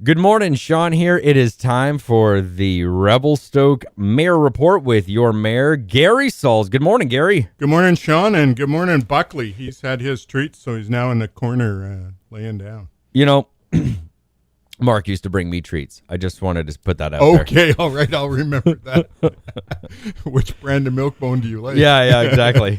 Good morning, Sean here. It is time for the Revelstoke Mayor Report with your mayor, Gary Sulz. Good morning, Gary. Good morning, Sean, and good morning, Buckley. He's had his treats, so he's now in the corner laying down. You know, Mark used to bring me treats. I just wanted to put that out there. Okay, all right, I'll remember that. Which brand of milk bone do you like? Yeah, exactly.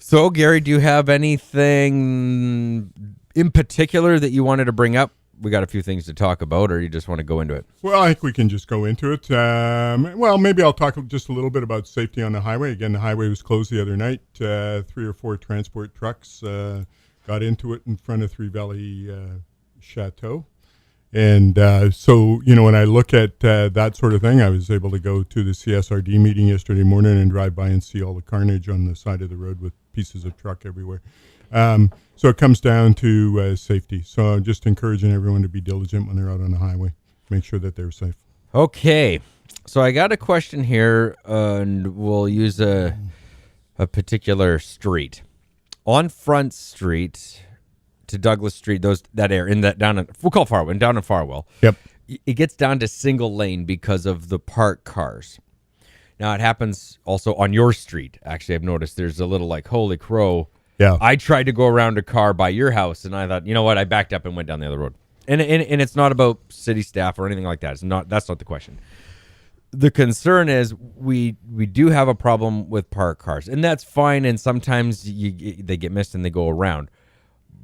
So, Gary, do you have anything in particular that you wanted to bring up? We got a few things to talk about, or you just want to go into it? Well, I think we can just go into it. Maybe I'll talk just a little bit about safety on the highway. Again, the highway was closed the other night. 3 or 4 transport trucks got into it in front of Three Valley Chateau. And so, when I look at that sort of thing, I was able to go to the CSRD meeting yesterday morning and drive by and see all the carnage on the side of the road with pieces of truck everywhere. So it comes down to safety. So I'm just encouraging everyone to be diligent when they're out on the highway. Make sure that they're safe. Okay. So I got a question here, and we'll use a particular street. On Front Street to Douglas Street, we'll call Farwell, down in Farwell. Yep. It gets down to single lane because of the parked cars. Now, it happens also on your street. Actually, I've noticed there's a little holy crow. Yeah. I tried to go around a car by your house, and I thought, you know what? I backed up and went down the other road. And it's not about city staff or anything like that. That's not the question. The concern is we do have a problem with parked cars, and that's fine. And sometimes they get missed and they go around.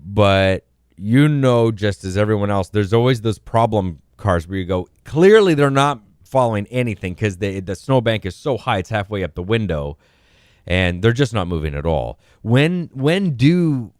But just as everyone else, there's always those problem cars where you go, clearly they're not following anything because the snowbank is so high it's halfway up the window. And they're just not moving at all. When did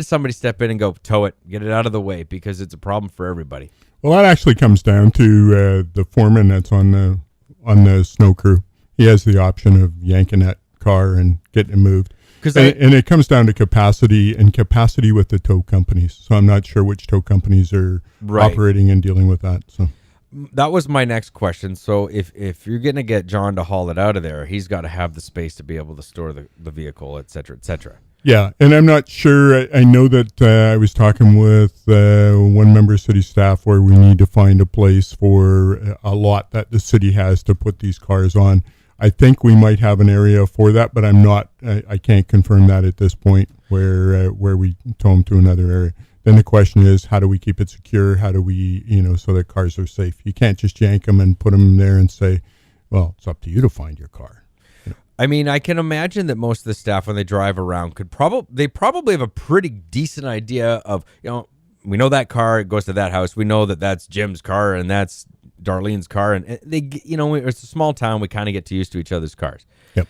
somebody step in and go, tow it, get it out of the way, because it's a problem for everybody? Well, that actually comes down to the foreman that's on the snow crew. He has the option of yanking that car and getting it moved. And it comes down to capacity with the tow companies. So I'm not sure which tow companies are operating and dealing with that. So. That was my next question. So if you're going to get John to haul it out of there, he's got to have the space to be able to store the vehicle, et cetera, et cetera. Yeah, and I'm not sure. I know that I was talking with one member of city staff where we need to find a place for a lot that the city has to put these cars on. I think we might have an area for that, but I can't confirm that at this point where we tow them to another area. Then the question is, how do we keep it secure? How do we, so that cars are safe? You can't just yank them and put them there and say, well, it's up to you to find your car. I mean, I can imagine that most of the staff, when they drive around, they probably have a pretty decent idea of, we know that car, it goes to that house. We know that that's Jim's car and that's Darlene's car. And it's a small town. We kind of get used to each other's cars. Yep.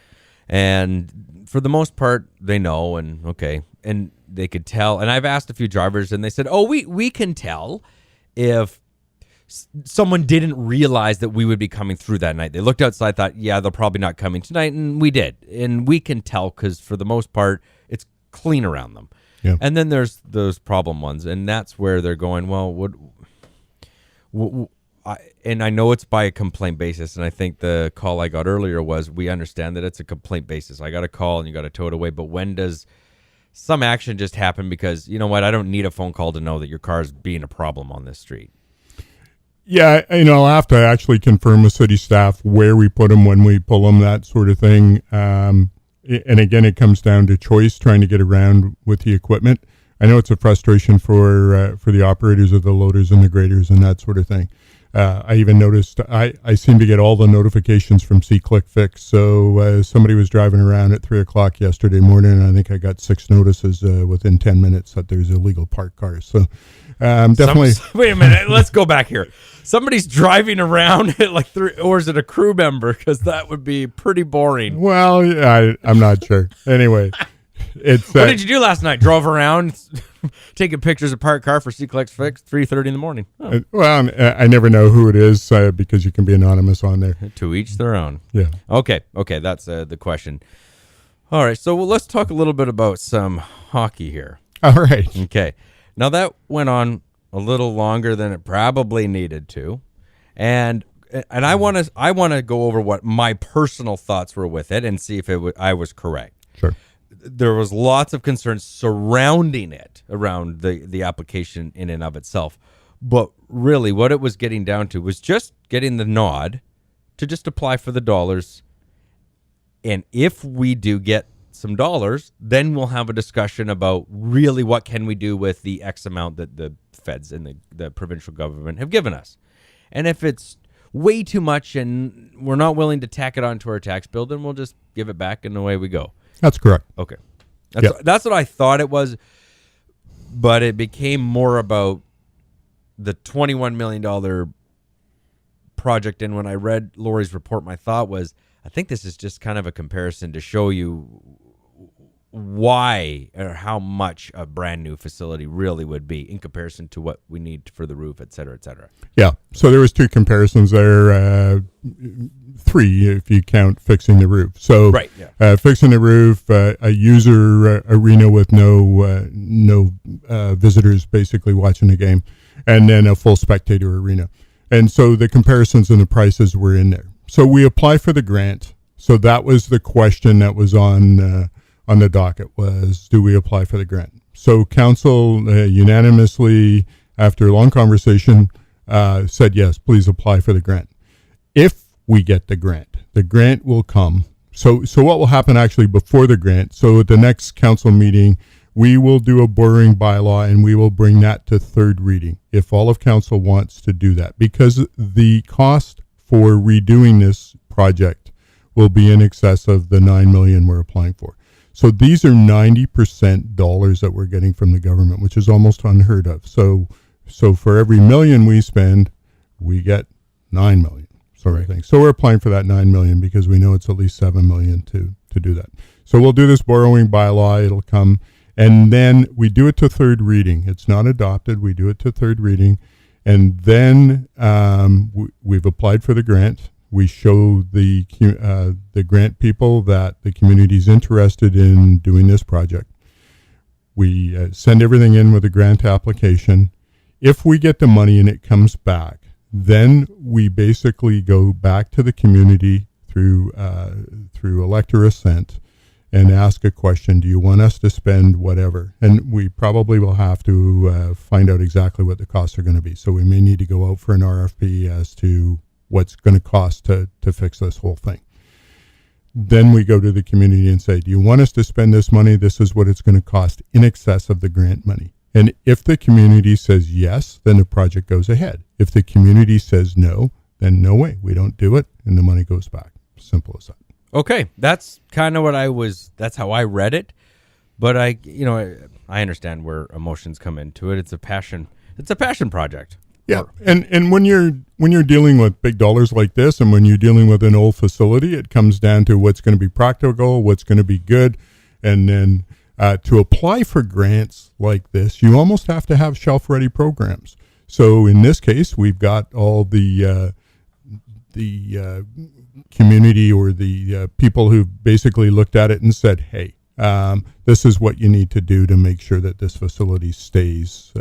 And for the most part, they know, and okay. And they could tell. And I've asked a few drivers, and they said, oh, we can tell if someone didn't realize that we would be coming through that night. They looked outside, thought, yeah, they're probably not coming tonight, and we did. And we can tell because for the most part, it's clean around them. Yeah. And then there's those problem ones, and that's where they're going, well, I know it's by a complaint basis, and I think the call I got earlier was, we understand that it's a complaint basis. I got a call, and you got to tow it away, but when does some action just happen? Because, you know what, I don't need a phone call to know that your car is being a problem on this street. Yeah, I'll have to actually confirm with city staff where we put them, when we pull them, that sort of thing. And again, it comes down to choice, trying to get around with the equipment. I know it's a frustration for the operators of the loaders and the graders and that sort of thing. I even noticed I seem to get all the notifications from C-Click Fix. So somebody was driving around at 3 o'clock yesterday morning, and I think I got 6 notices within 10 minutes that there's illegal parked cars. So definitely. Wait a minute. Let's go back here. Somebody's driving around at like 3, or is it a crew member? Because that would be pretty boring. Well, I'm not sure. Anyway. What did you do last night? Drove around taking pictures of parked car for C-Click Fix 3:30 in the morning. Oh. Well, I never know who it is because you can be anonymous on there. To each their own. Yeah. Okay, that's the question. All right, so let's talk a little bit about some hockey here. All right. Okay. Now that went on a little longer than it probably needed to, and I want to go over what my personal thoughts were with it and see if I was correct. Sure. There was lots of concerns surrounding it, around the application in and of itself. But really, what it was getting down to was just getting the nod to just apply for the dollars. And if we do get some dollars, then we'll have a discussion about really what can we do with the X amount that the feds and the provincial government have given us. And if it's way too much and we're not willing to tack it onto our tax bill, then we'll just give it back and away we go. That's correct. Okay. That's what I thought it was, but it became more about the $21 million project. And when I read Lori's report, my thought was, I think this is just kind of a comparison to show you why or how much a brand new facility really would be in comparison to what we need for the roof, et cetera, et cetera. Yeah. So there was two comparisons there, three if you count fixing the roof. So right, yeah. Fixing the roof, a user arena with no visitors basically watching the game, and then a full spectator arena. And so the comparisons and the prices were in there. So we apply for the grant. So that was the question that was on the docket was, do we apply for the grant? So council unanimously, after a long conversation, said, yes, please apply for the grant. If we get the grant will come. So what will happen actually before the grant? So at the next council meeting, we will do a borrowing bylaw and we will bring that to third reading if all of council wants to do that, because the cost for redoing this project will be in excess of the $9 million we're applying for. So these are 90% dollars that we're getting from the government, which is almost unheard of. So for every million we spend, we get $9 million sort of thing. So we're applying for that $9 million because we know it's at least $7 million to do that. So we'll do this borrowing bylaw. It'll come, and then we do it to third reading. It's not adopted. We do it to third reading, and then we've applied for the grant. We show the grant people that the community is interested in doing this project. We send everything in with a grant application. If we get the money and it comes back, then we basically go back to the community through elector assent and ask a question. Do you want us to spend whatever? And we probably will have to find out exactly what the costs are going to be. So we may need to go out for an RFP as to what's going to cost to fix this whole thing. Then we go to the community and say, do you want us to spend this money? This is what it's going to cost in excess of the grant money. And if the community says yes, then the project goes ahead. If the community says no, then no way, we don't do it, and the money goes back. Simple as that. Okay, that's kind of what that's how I read it. But I understand where emotions come into it. It's a passion project. Yeah, and when you're dealing with big dollars like this, and when you're dealing with an old facility, it comes down to what's going to be practical, what's going to be good, and then to apply for grants like this, you almost have to have shelf-ready programs. So in this case, we've got all the community or the people who basically looked at it and said, hey, this is what you need to do to make sure that this facility stays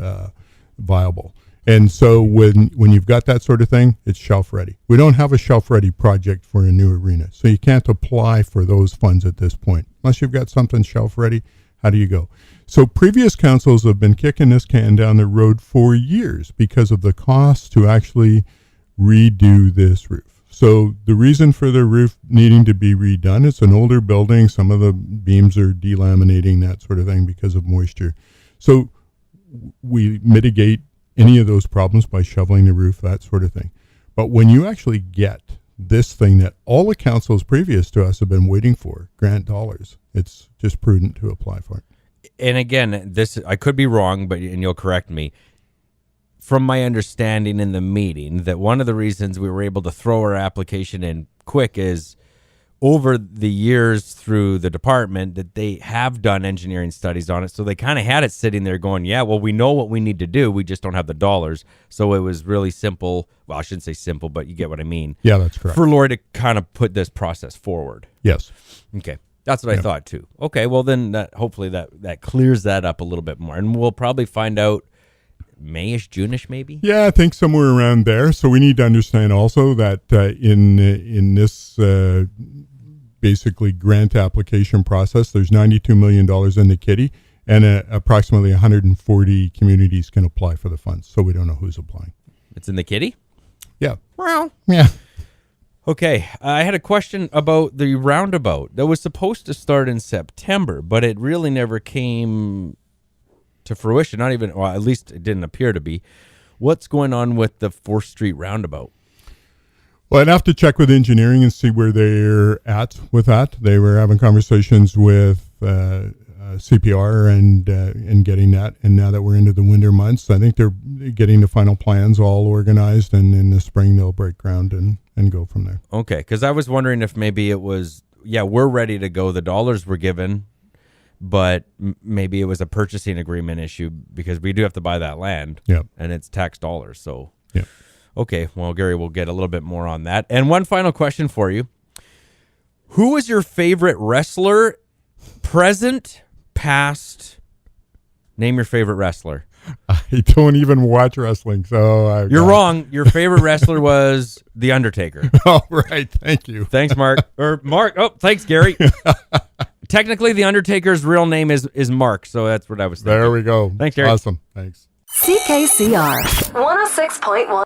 viable. And so when you've got that sort of thing, it's shelf ready. We don't have a shelf ready project for a new arena. So you can't apply for those funds at this point. Unless you've got something shelf ready, how do you go? So previous councils have been kicking this can down the road for years because of the cost to actually redo this roof. So the reason for the roof needing to be redone, it's an older building. Some of the beams are delaminating, that sort of thing, because of moisture. So we mitigate any of those problems by shoveling the roof, that sort of thing. But when you actually get this thing that all the councils previous to us have been waiting for, grant dollars, it's just prudent to apply for it. And again, I could be wrong, and you'll correct me. From my understanding in the meeting, that one of the reasons we were able to throw our application in quick is over the years through the department that they have done engineering studies on it. So they kind of had it sitting there going, yeah, well, we know what we need to do. We just don't have the dollars. So it was really simple. Well, I shouldn't say simple, but you get what I mean. Yeah, that's correct. For Lori to kind of put this process forward. Yes. Okay. That's what I thought too. Okay. Well, then hopefully that clears that up a little bit more. And we'll probably find out May-ish, June-ish maybe? Yeah, I think somewhere around there. So we need to understand also that in this basically grant application process, there's $92 million in the kitty, and approximately 140 communities can apply for the funds. So we don't know who's applying. It's in the kitty? Yeah. Well, Yeah. okay. I had a question about the roundabout that was supposed to start in September, but it really never came to fruition. Not even, well, at least it didn't appear to be. What's going on with the 4th Street roundabout? Well, I'd have to check with engineering and see where they're at with that. They were having conversations with CPR and getting that. And now that we're into the winter months, I think they're getting the final plans all organized. And in the spring, they'll break ground and go from there. Okay, because I was wondering if maybe it was, we're ready to go. The dollars were given, but maybe it was a purchasing agreement issue because we do have to buy that land. Yep. And it's tax dollars. So, yeah. Okay, well, Gary, we'll get a little bit more on that. And one final question for you. Who is your favorite wrestler, present, past? Name your favorite wrestler. I don't even watch wrestling, so You're wrong. Your favorite wrestler was The Undertaker. Oh, right. Thank you. Thanks, Mark. Thanks, Gary. Technically, The Undertaker's real name is Mark, so that's what I was thinking. There we go. Thanks, Gary. Awesome. Thanks. CKCR 106.1.